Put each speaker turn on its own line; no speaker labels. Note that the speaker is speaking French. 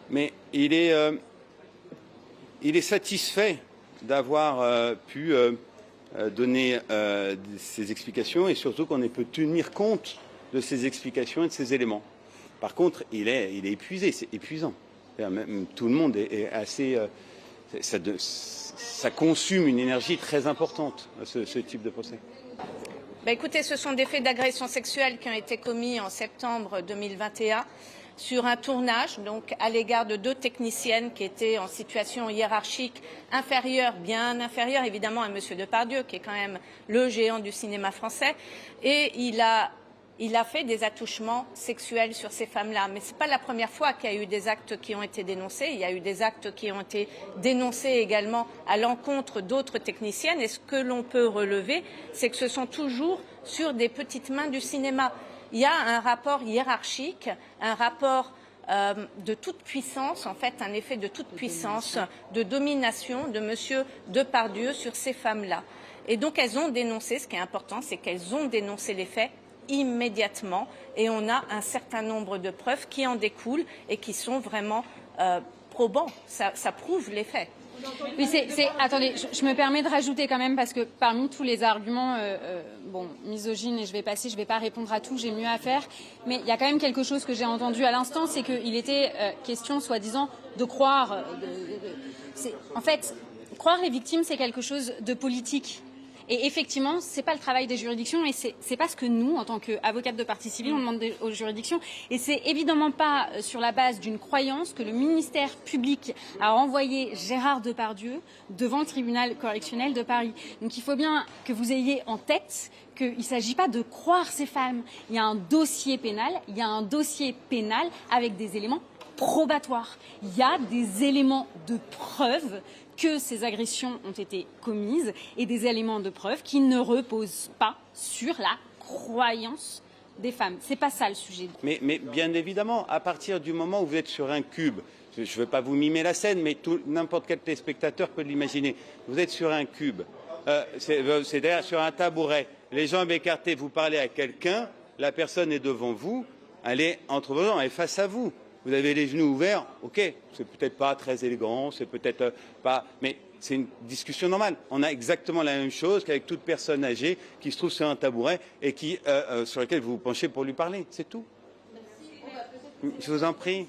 Mais il est satisfait d'avoir pu donner ces explications et surtout qu'on ait pu tenir compte de ces explications et de ces éléments. Par contre, il est épuisé, c'est épuisant. Même, tout le monde est assez... ça consume une énergie très importante, ce type de procès.
Écoutez, ce sont des faits d'agression sexuelle qui ont été commis en septembre 2021 sur un tournage, donc à l'égard de 2 techniciennes qui étaient en situation hiérarchique inférieure, bien inférieure évidemment à Monsieur Depardieu, qui est quand même le géant du cinéma français, et il a fait des attouchements sexuels sur ces femmes-là. Mais ce n'est pas la première fois qu'il y a eu des actes qui ont été dénoncés. Il y a eu des actes qui ont été dénoncés également à l'encontre d'autres techniciennes. Et ce que l'on peut relever, c'est que ce sont toujours sur des petites mains du cinéma. Il y a un rapport hiérarchique, un rapport de toute puissance, en fait, un effet de toute puissance, de domination de Monsieur Depardieu sur ces femmes-là. Et donc elles ont dénoncé, ce qui est important, c'est qu'elles ont dénoncé les faits immédiatement et on a un certain nombre de preuves qui en découlent et qui sont vraiment probants. Ça prouve les faits.
Oui, attendez, je me permets de rajouter quand même parce que parmi tous les arguments misogynes, et je vais pas répondre à tout, j'ai mieux à faire, mais il y a quand même quelque chose que j'ai entendu à l'instant, c'est qu'il était question soi-disant de croire, en fait, croire les victimes, c'est quelque chose de politique. Et effectivement, c'est pas le travail des juridictions et c'est pas ce que nous, en tant qu'avocates de partie civile, on demande aux juridictions. Et c'est évidemment pas sur la base d'une croyance que le ministère public a renvoyé Gérard Depardieu devant le tribunal correctionnel de Paris. Donc il faut bien que vous ayez en tête qu'il ne s'agit pas de croire ces femmes. Il y a un dossier pénal, avec des éléments probatoires. Il y a des éléments de preuve que ces agressions ont été commises et des éléments de preuve qui ne reposent pas sur la croyance des femmes. C'est pas ça le sujet.
Mais bien évidemment, à partir du moment où vous êtes sur un cube, je ne veux pas vous mimer la scène, mais n'importe quel téléspectateur peut l'imaginer. Vous êtes sur un cube, c'est-à-dire sur un tabouret, les jambes écartées, vous parlez à quelqu'un, la personne est devant vous, elle est entre vos jambes, elle est face à vous. Vous avez les genoux ouverts, ok, c'est peut-être pas très élégant, c'est peut-être pas, mais c'est une discussion normale. On a exactement la même chose qu'avec toute personne âgée qui se trouve sur un tabouret et sur lequel vous vous penchez pour lui parler, c'est tout. Je vous en prie.